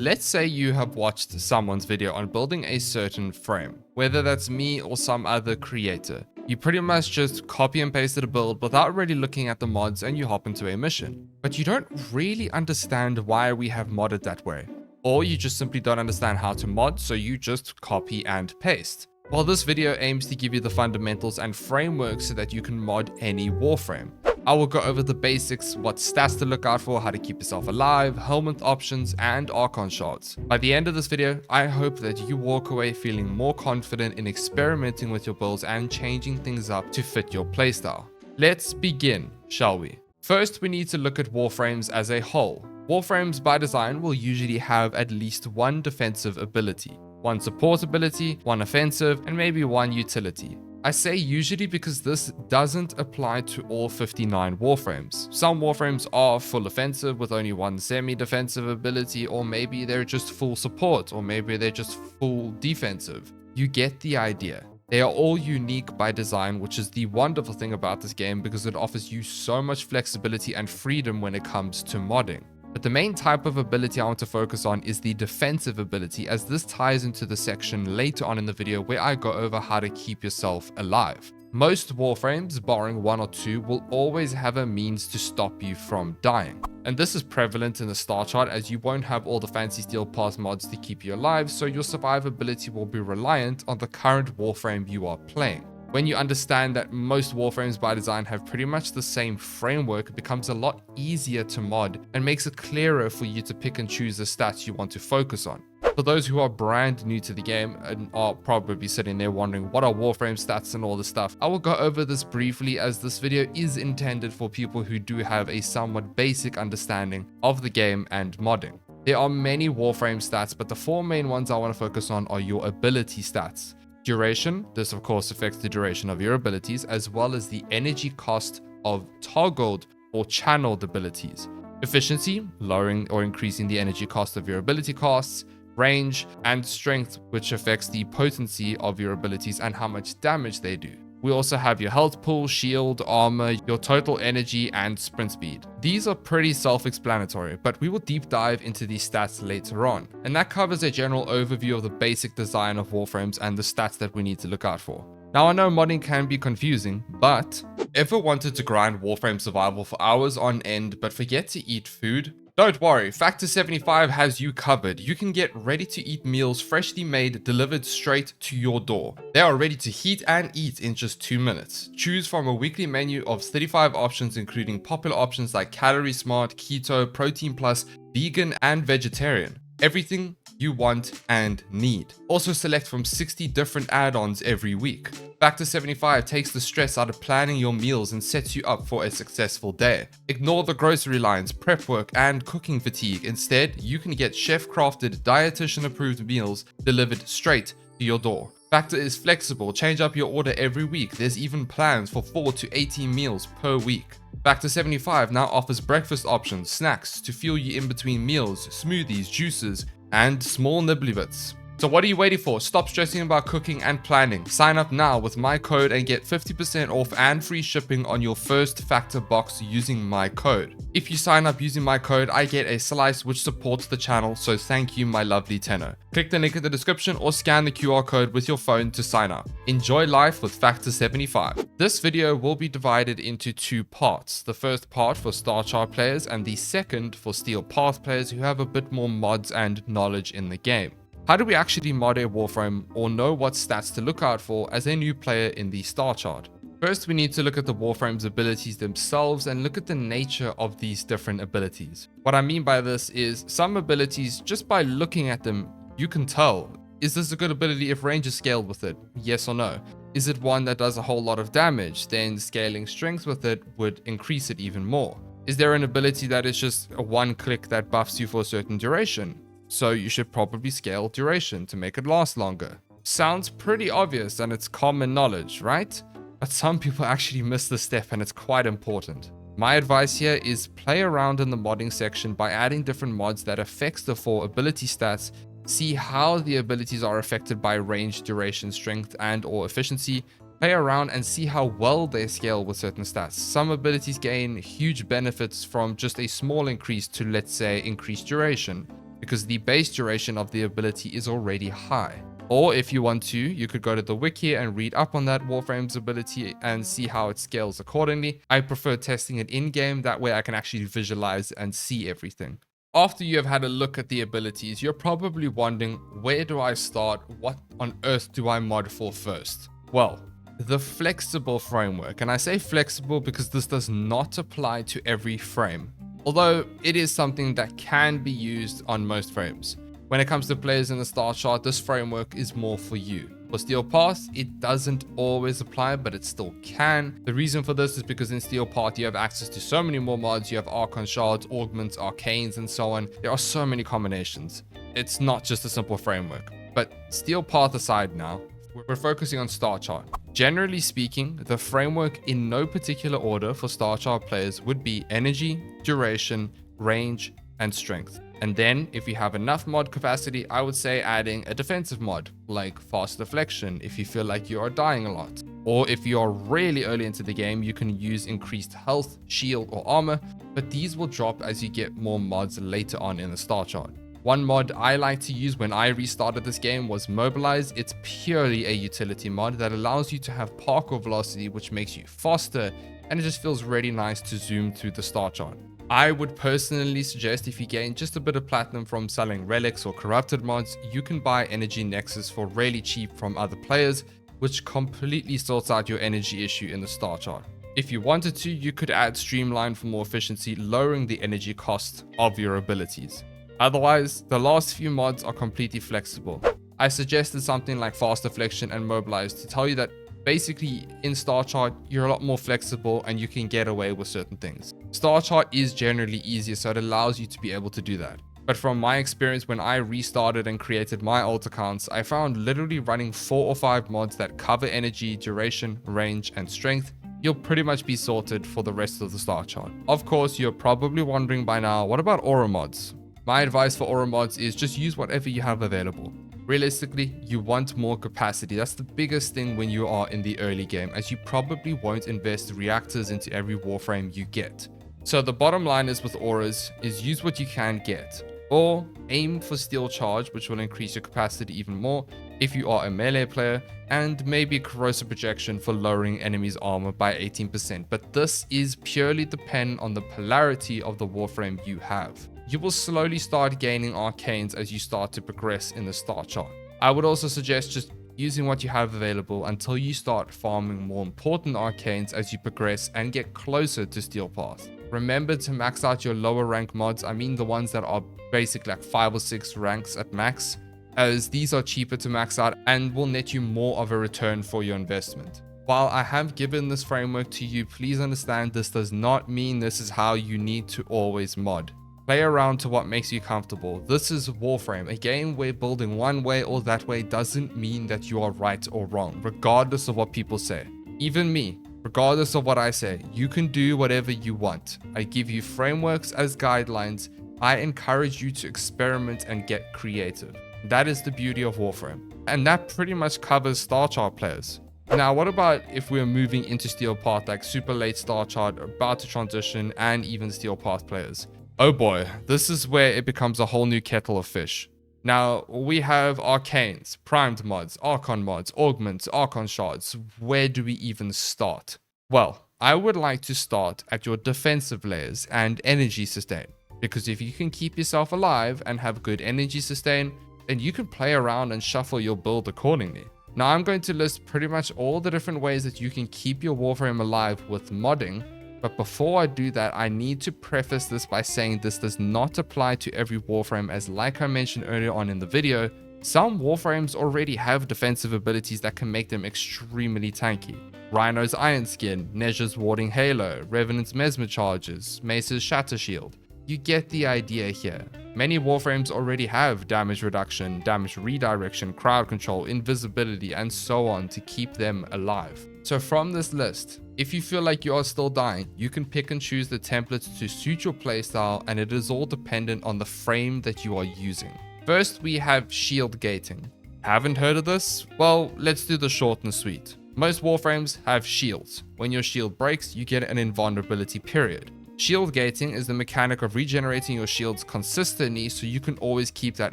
Let's say you have watched someone's video on building a certain frame, whether that's me or some other creator. You pretty much just copy and pasted a build without really looking at the mods and you hop into a mission. But you don't really understand why we have modded that way. Or you just simply don't understand how to mod, so you just copy and paste. Well, this video aims to give you the fundamentals and framework so that you can mod any Warframe. I will go over the basics, what stats to look out for, how to keep yourself alive, helmet options, and Archon Shards. By the end of this video, I hope that you walk away feeling more confident in experimenting with your builds and changing things up to fit your playstyle. Let's begin, shall we? First, we need to look at Warframes as a whole. Warframes by design will usually have at least one defensive ability, one support ability, one offensive, and maybe one utility. I say usually because this doesn't apply to all 59 Warframes. Some Warframes are full offensive with only one semi-defensive ability, or maybe they're just full support, or maybe they're just full defensive. You get the idea. They are all unique by design, which is the wonderful thing about this game because it offers you so much flexibility and freedom when it comes to modding. But the main type of ability I want to focus on is the defensive ability, as this ties into the section later on in the video where I go over how to keep yourself alive. Most Warframes, barring one or two, will always have a means to stop you from dying. And this is prevalent in the Starchart, as you won't have all the fancy Steelpath mods to keep you alive, so your survivability will be reliant on the current Warframe you are playing. When you understand that most Warframes by design have pretty much the same framework, it becomes a lot easier to mod and makes it clearer for you to pick and choose the stats you want to focus on. For those who are brand new to the game and are probably sitting there wondering what are Warframe stats and all this stuff, I will go over this briefly, as this video is intended for people who do have a somewhat basic understanding of the game and modding. There are many Warframe stats, but the four main ones I want to focus on are your ability stats. Duration, this of course affects the duration of your abilities, as well as the energy cost of toggled or channeled abilities. Efficiency, lowering or increasing the energy cost of your ability costs. Range, and strength, which affects the potency of your abilities and how much damage they do. We also have your health pool, shield, armor, your total energy, and sprint speed. These are pretty self-explanatory, but we will deep dive into these stats later on. And that covers a general overview of the basic design of Warframes and the stats that we need to look out for. Now, I know modding can be confusing, but ever wanted to grind Warframe survival for hours on end but forget to eat food? Don't worry, Factor 75 has you covered. You can get ready-to-eat meals freshly made, delivered straight to your door. They are ready to heat and eat in just 2 minutes. Choose from a weekly menu of 35 options, including popular options like Calorie Smart, Keto, Protein Plus, Vegan, and Vegetarian. Everything you want and need. Also select from 60 different add-ons every week. Factor 75 takes the stress out of planning your meals and sets you up for a successful day. Ignore the grocery lines, prep work, and cooking fatigue. Instead, you can get chef-crafted, dietitian-approved meals delivered straight to your door. Factor is flexible. Change up your order every week. There's even plans for 4 to 18 meals per week. Factor 75 now offers breakfast options, snacks to fuel you in between meals, smoothies, juices, and small nibbly bits. So what are you waiting for? Stop stressing about cooking and planning. Sign up now with my code and get 50% off and free shipping on your first Factor box using my code. If you sign up using my code, I get a slice which supports the channel, so thank you, my lovely tenno. Click the link in the description or scan the QR code with your phone to sign up. Enjoy life with Factor 75. This video will be divided into two parts. The first part for Starchart players and the second for Steelpath players who have a bit more mods and knowledge in the game. How do we actually mod a Warframe or know what stats to look out for as a new player in the Starchart? First, we need to look at the Warframe's abilities themselves and look at the nature of these different abilities. What I mean by this is some abilities, just by looking at them, you can tell. Is this a good ability if range is scaled with it? Yes or no? Is it one that does a whole lot of damage? Then scaling strength with it would increase it even more. Is there an ability that is just a one click that buffs you for a certain duration? So you should probably scale duration to make it last longer. Sounds pretty obvious and it's common knowledge, right? But some people actually miss this step and it's quite important. My advice here is play around in the modding section by adding different mods that affects the 4 ability stats. See how the abilities are affected by range, duration, strength, and or efficiency. Play around and see how well they scale with certain stats. Some abilities gain huge benefits from just a small increase to, let's say, increased duration. because the base duration of the ability is already high. Or if you want to, you could go to the wiki and read up on that Warframe's ability and see how it scales accordingly. I prefer testing it in-game, that way I can actually visualize and see everything. After you have had a look at the abilities, you're probably wondering, where do I start? What on earth do I mod for first? Well, the flexible framework, and I say flexible because this does not apply to every frame, although it is something that can be used on most frames. When it comes to players in the Starchart, this framework is more for you. For Steelpath, it doesn't always apply, but it still can. The reason for this is because in Steelpath, you have access to so many more mods. You have Archon Shards, Augments, Arcanes, and so on. There are so many combinations. It's not just a simple framework. But Steelpath aside now, we're focusing on Starchart. Generally speaking, the framework in no particular order for Starchart players would be energy, duration, range, and strength. And then, if you have enough mod capacity, I would say adding a defensive mod, like fast deflection if you feel like you are dying a lot. Or if you are really early into the game, you can use increased health, shield, or armor, but these will drop as you get more mods later on in the Starchart. One mod I like to use when I restarted this game was Mobilize. It's purely a utility mod that allows you to have parkour velocity, which makes you faster, and it just feels really nice to zoom through the Starchart. I would personally suggest, if you gain just a bit of platinum from selling relics or corrupted mods, you can buy Energy Nexus for really cheap from other players, which completely sorts out your energy issue in the Starchart. If you wanted to, you could add Streamline for more efficiency, lowering the energy cost of your abilities. Otherwise, the last few mods are completely flexible. I suggested something like Fast Deflection and Mobilize to tell you that basically in Starchart, you're a lot more flexible and you can get away with certain things. Starchart is generally easier, so it allows you to be able to do that. But from my experience, when I restarted and created my alt accounts, I found literally running 4 or 5 mods that cover energy, duration, range, and strength, you'll pretty much be sorted for the rest of the Starchart. Of course, you're probably wondering by now, what about aura mods? My advice for aura mods is just use whatever you have available. Realistically, you want more capacity. That's the biggest thing when you are in the early game, as you probably won't invest reactors into every warframe you get. So the bottom line is with auras is use what you can get, or aim for steel charge, which will increase your capacity even more if you are a melee player, and maybe corrosive projection for lowering enemies' armor by 18%. But this is purely dependent on the polarity of the warframe you have. You will slowly start gaining arcanes as you start to progress in the Starchart. I would also suggest just using what you have available until you start farming more important arcanes as you progress and get closer to Steelpath. Remember to max out your lower rank mods, I mean the ones that are basically like 5 or 6 ranks at max, as these are cheaper to max out and will net you more of a return for your investment. While I have given this framework to you, please understand this does not mean this is how you need to always mod. Play around to what makes you comfortable. This is Warframe, a game where building one way or that way doesn't mean that you are right or wrong, regardless of what people say. Even me, regardless of what I say, you can do whatever you want. I give you frameworks as guidelines. I encourage you to experiment and get creative. That is the beauty of Warframe. And that pretty much covers Starchart players. Now, what about if we're moving into Steelpath, like super late Starchart, about to transition, and even Steelpath players? Oh boy, this is where it becomes a whole new kettle of fish. Now, we have Arcanes, primed mods, Archon mods, Augments, Archon Shards. Where do we even start? Well, I would like to start at your defensive layers and energy sustain, because if you can keep yourself alive and have good energy sustain, then you can play around and shuffle your build accordingly. Now, I'm going to list pretty much all the different ways that you can keep your Warframe alive with modding. But before I do that, I need to preface this by saying this does not apply to every Warframe, as like I mentioned earlier on in the video, some Warframes already have defensive abilities that can make them extremely tanky. Rhino's Iron Skin, Nezha's Warding Halo, Revenant's Mesmer Charges, Mace's Shatter Shield. You get the idea here. Many Warframes already have damage reduction, damage redirection, crowd control, invisibility, and so on to keep them alive. So from this list, if you feel like you are still dying, you can pick and choose the templates to suit your playstyle, and it is all dependent on the frame that you are using. First, we have shield gating. Haven't heard of this? Well, let's do the short and sweet. Most Warframes have shields. When your shield breaks, you get an invulnerability period. Shield gating is the mechanic of regenerating your shields consistently so you can always keep that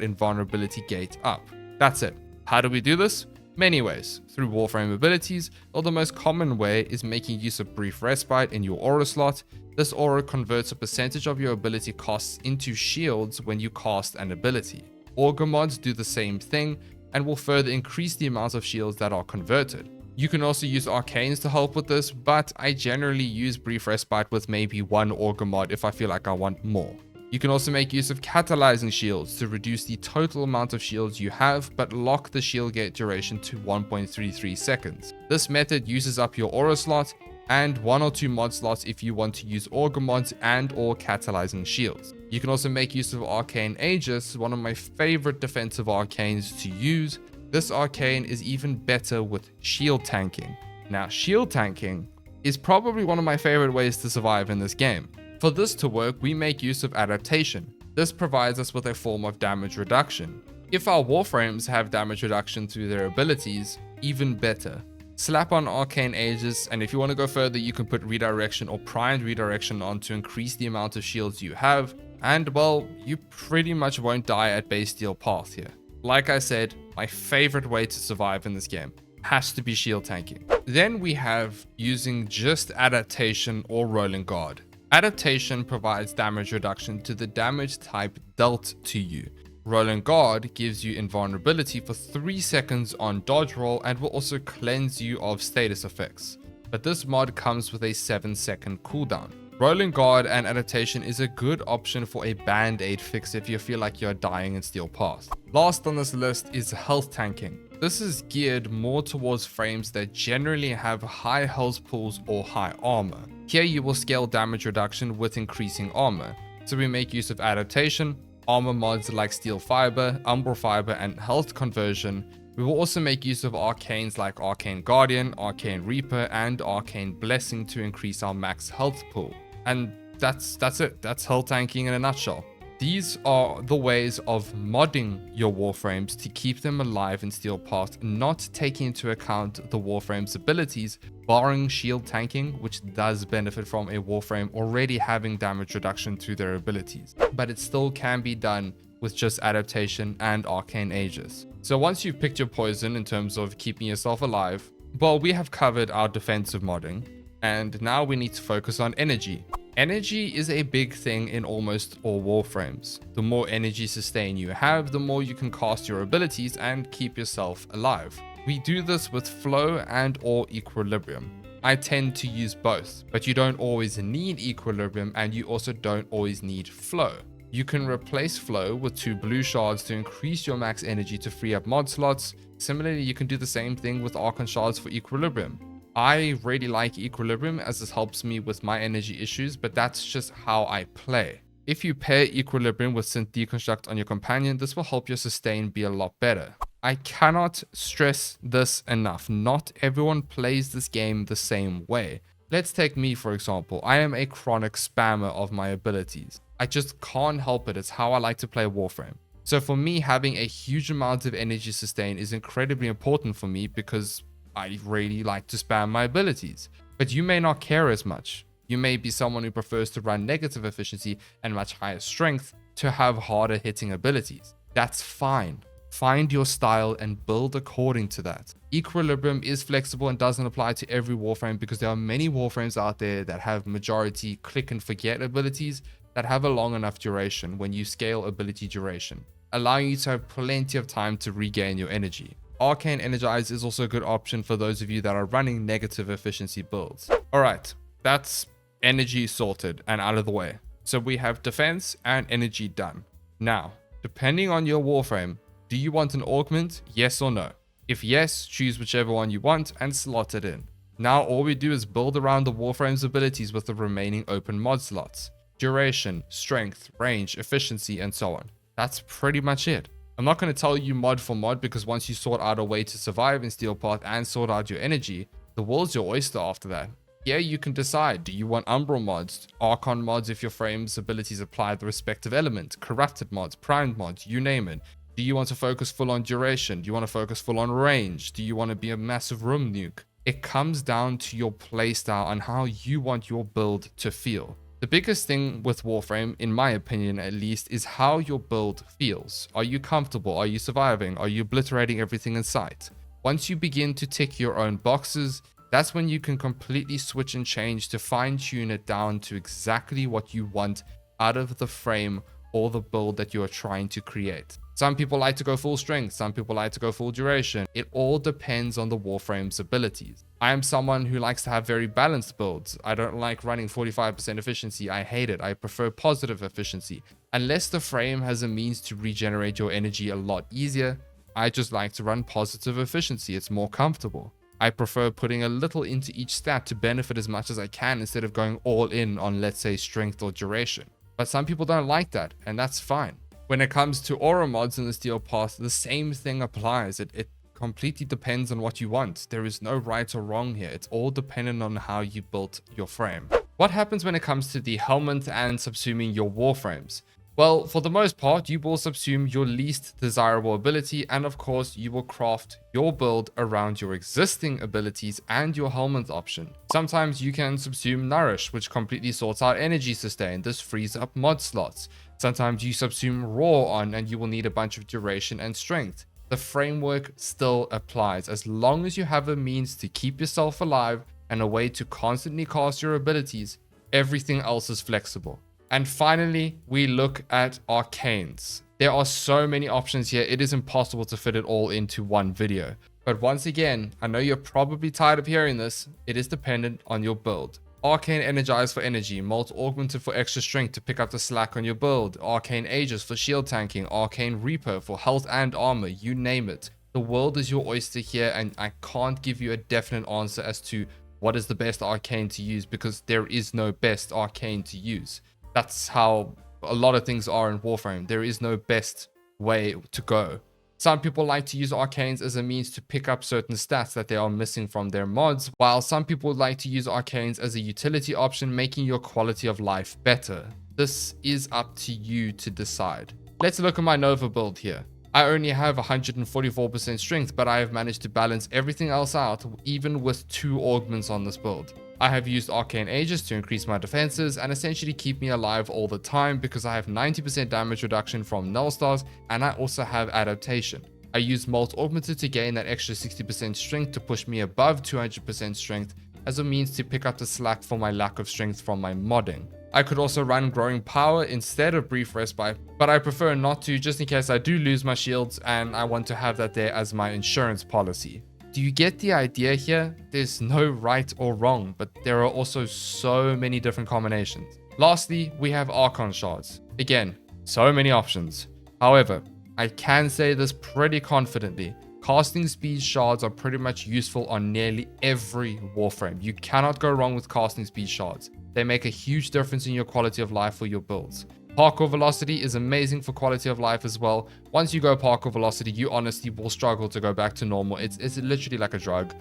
invulnerability gate up. That's it. How do we do this? Many ways. Through Warframe abilities, or the most common way is making use of Brief Respite in your aura slot. This aura converts a percentage of your ability costs into shields when you cast an ability. Augur mods do the same thing and will further increase the amount of shields that are converted. You can also use Arcanes to help with this, but I generally use Brief Respite with maybe one Augur mod if I feel like I want more. You can also make use of catalyzing shields to reduce the total amount of shields you have, but lock the shield gate duration to 1.33 seconds. This method uses up your aura slot and 1 or 2 mod slots if you want to use Augur mods and or catalyzing shields. You can also make use of Arcane Aegis, one of my favorite defensive arcanes to use. This arcane is even better with shield tanking. Now, shield tanking is probably one of my favorite ways to survive in this game. For this to work, we make use of adaptation. This provides us with a form of damage reduction. If our Warframes have damage reduction through their abilities, even better. Slap on Arcane Aegis, and if you want to go further, you can put redirection or primed redirection on to increase the amount of shields you have, and well, you pretty much won't die at base Steelpath here. Like I said, my favorite way to survive in this game has to be shield tanking. Then we have using just adaptation or rolling guard. Adaptation provides damage reduction to the damage type dealt to you. Rolling guard gives you invulnerability for 3 seconds on dodge roll and will also cleanse you of status effects. But this mod comes with a 7-second cooldown. Rolling guard and adaptation is a good option for a band-aid fix if you feel like you're dying in Steelpath. Last on this list is health tanking. This is geared more towards frames that generally have high health pools or high armor. Here you will scale damage reduction with increasing armor. So we make use of adaptation, armor mods like steel fiber, umbral fiber, and health conversion. We will also make use of arcanes like Arcane Guardian, Arcane Reaper, and Arcane Blessing to increase our max health pool. And that's it. That's health tanking in a nutshell. These are the ways of modding your Warframes to keep them alive in Steelpath, not taking into account the Warframe's abilities, barring shield tanking, which does benefit from a Warframe already having damage reduction through their abilities. But it still can be done with just adaptation and Arcane Aegis. So once you've picked your poison in terms of keeping yourself alive, well, we have covered our defensive modding, and now we need to focus on energy. Energy is a big thing in almost all Warframes. The more energy sustain you have, the more you can cast your abilities and keep yourself alive. We do this with flow and or equilibrium. I tend to use both, but you don't always need equilibrium and you also don't always need flow. You can replace flow with 2 blue shards to increase your max energy to free up mod slots. Similarly, you can do the same thing with Archon Shards for equilibrium. I really like equilibrium as this helps me with my energy issues, but that's just how I play. If you pair equilibrium with synth deconstruct on your companion, this will help your sustain be a lot better. I cannot stress this enough. Not everyone plays this game the same way. Let's take me for example. I am a chronic spammer of my abilities. I just can't help it. It's how I like to play Warframe. So for me, having a huge amount of energy sustain is incredibly important for me because I really like to spam my abilities. But you may not care as much. You may be someone who prefers to run negative efficiency and much higher strength to have harder hitting abilities. That's fine. Find your style and build according to that. Equilibrium is flexible and doesn't apply to every Warframe because there are many Warframes out there that have majority click and forget abilities that have a long enough duration when you scale ability duration, allowing you to have plenty of time to regain your energy. Arcane Energize is also a good option for those of you that are running negative efficiency builds. Alright, that's energy sorted and out of the way. So we have defense and energy done. Now, depending on your Warframe, do you want an augment? Yes or no? If yes, choose whichever one you want and slot it in. Now all we do is build around the Warframe's abilities with the remaining open mod slots. Duration, strength, range, efficiency, and so on. That's pretty much it. I'm not going to tell you mod for mod because once you sort out a way to survive in Steelpath and sort out your energy, the world's your oyster after that. Here you can decide, do you want umbral mods, Archon mods if your frame's abilities apply the respective element, corrupted mods, primed mods, you name it. Do you want to focus full on duration? Do you want to focus full on range? Do you want to be a massive room nuke? It comes down to your playstyle and how you want your build to feel. The biggest thing with Warframe, in my opinion at least, is how your build feels. Are you comfortable? Are you surviving? Are you obliterating everything in sight? Once you begin to tick your own boxes, that's when you can completely switch and change to fine-tune it down to exactly what you want out of the frame or the build that you are trying to create. Some people like to go full strength, some people like to go full duration. It all depends on the Warframe's abilities. I am someone who likes to have very balanced builds. I don't like running 45% efficiency. I hate it. I prefer positive efficiency. Unless the frame has a means to regenerate your energy a lot easier, I just like to run positive efficiency. It's more comfortable. I prefer putting a little into each stat to benefit as much as I can instead of going all in on, let's say, strength or duration. But some people don't like that, and that's fine. When it comes to aura mods in the Steelpath, the same thing applies. It completely depends on what you want. There is no right or wrong here. It's all dependent on how you built your frame. What happens when it comes to the helmet and subsuming your warframes? Well, for the most part, you will subsume your least desirable ability, and of course, you will craft your build around your existing abilities and your helmet option. Sometimes you can subsume Nourish, which completely sorts out energy sustain. This frees up mod slots. Sometimes you subsume Raw on, and you will need a bunch of duration and strength. The framework still applies as long as you have a means to keep yourself alive and a way to constantly cast your abilities. Everything else is flexible. And finally, we look at Arcanes. There are so many options here, it is impossible to fit it all into one video. But once again, I know you're probably tired of hearing this, it is dependent on your build. Arcane Energize for energy, Molt Augmented for extra strength to pick up the slack on your build, Arcane Aegis for shield tanking, Arcane Reaper for health and armor, you name it. The world is your oyster here, and I can't give you a definite answer as to what is the best arcane to use, because there is no best arcane to use. That's how a lot of things are in Warframe. There is no best way to go. Some people like to use arcanes as a means to pick up certain stats that they are missing from their mods, while some people like to use arcanes as a utility option, making your quality of life better. This is up to you to decide. Let's look at my Nova build here. I only have 144% strength, but I have managed to balance everything else out, even with 2 augments on this build. I have used Arcane Aegis to increase my defenses and essentially keep me alive all the time, because I have 90% damage reduction from null stars, and I also have adaptation. I use Molt Augmented to gain that extra 60% strength to push me above 200% strength as a means to pick up the slack for my lack of strength from my modding. I could also run Growing Power instead of Brief Respite, but I prefer not to, just in case I do lose my shields and I want to have that there as my insurance policy. Do you get the idea here? There's no right or wrong, but there are also so many different combinations. Lastly, we have Archon Shards. Again, so many options. However, I can say this pretty confidently. Casting speed shards are pretty much useful on nearly every Warframe. You cannot go wrong with casting speed shards. They make a huge difference in your quality of life for your builds. Parkour velocity is amazing for quality of life as well. Once you go parkour velocity, you honestly will struggle to go back to normal. It's literally like a drug.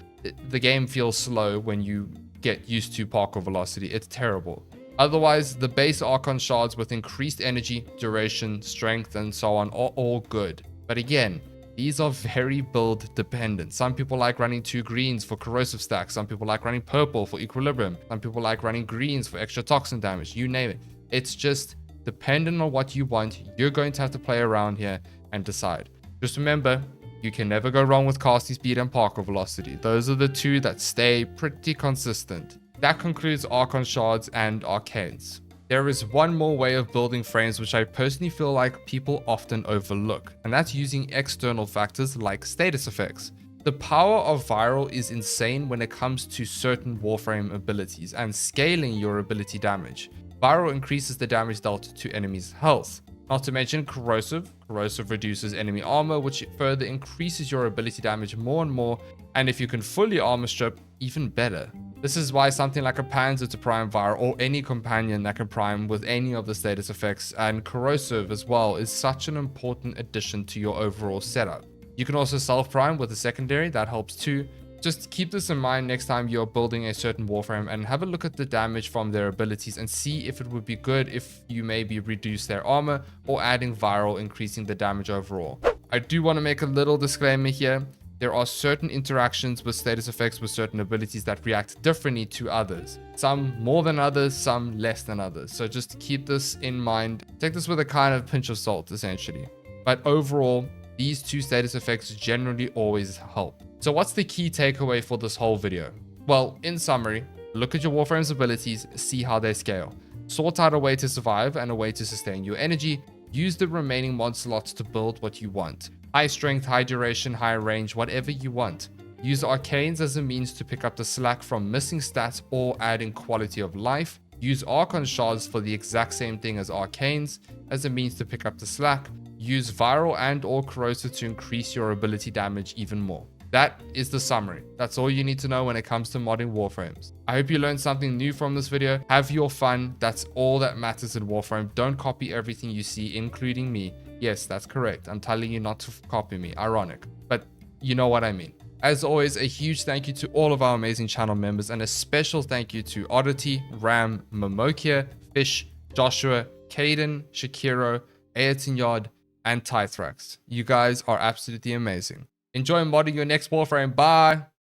The game feels slow when you get used to parkour velocity. It's terrible. Otherwise, the base Archon Shards with increased energy, duration, strength, and so on are all good. But again, these are very build dependent. Some people like running 2 greens for corrosive stacks. Some people like running purple for equilibrium. Some people like running greens for extra toxin damage. You name it. It's just depending on what you want. You're going to have to play around here and decide. Just remember, you can never go wrong with casting speed and parkour velocity. Those are the 2 that stay pretty consistent. That concludes Archon Shards and Arcanes. There is one more way of building frames which I personally feel like people often overlook, and that's using external factors like status effects. The power of viral is insane when it comes to certain Warframe abilities and scaling your ability damage. Viral increases the damage dealt to enemies' health. Not to mention corrosive. Corrosive reduces enemy armor, which further increases your ability damage more and more, and if you can fully armor strip, even better. This is why something like a Panzer to prime viral, or any companion that can prime with any of the status effects, and corrosive as well, is such an important addition to your overall setup. You can also self-prime with a secondary, that helps too. Just keep this in mind next time you're building a certain Warframe and have a look at the damage from their abilities and see if it would be good if you maybe reduce their armor or adding viral, increasing the damage overall. I do want to make a little disclaimer here. there are certain interactions with status effects with certain abilities that react differently to others. Some more than others, some less than others. So just keep this in mind. Take this with a kind of pinch of salt, essentially. But overall, these two status effects generally always help. So what's the key takeaway for this whole video? Well, in summary, look at your Warframe's abilities, see how they scale. Sort out a way to survive and a way to sustain your energy. Use the remaining mod slots to build what you want. High strength, high duration, high range, whatever you want. Use Arcanes as a means to pick up the slack from missing stats or adding quality of life. Use Archon Shards for the exact same thing as Arcanes as a means to pick up the slack. Use Viral and or Corrosive to increase your ability damage even more. That is the summary. That's all you need to know when it comes to modding Warframes. I hope you learned something new from this video. Have your fun. That's all that matters in Warframe. Don't copy everything you see, including me. Yes, that's correct. I'm telling you not to copy me. Ironic. But you know what I mean. As always, a huge thank you to all of our amazing channel members and a special thank you to Oddity, Ram, Momokia, Fish, Joshua, Caden, Shakiro, Ayrton Yard, and Tythrax. You guys are absolutely amazing. Enjoy modding your next Warframe. Bye!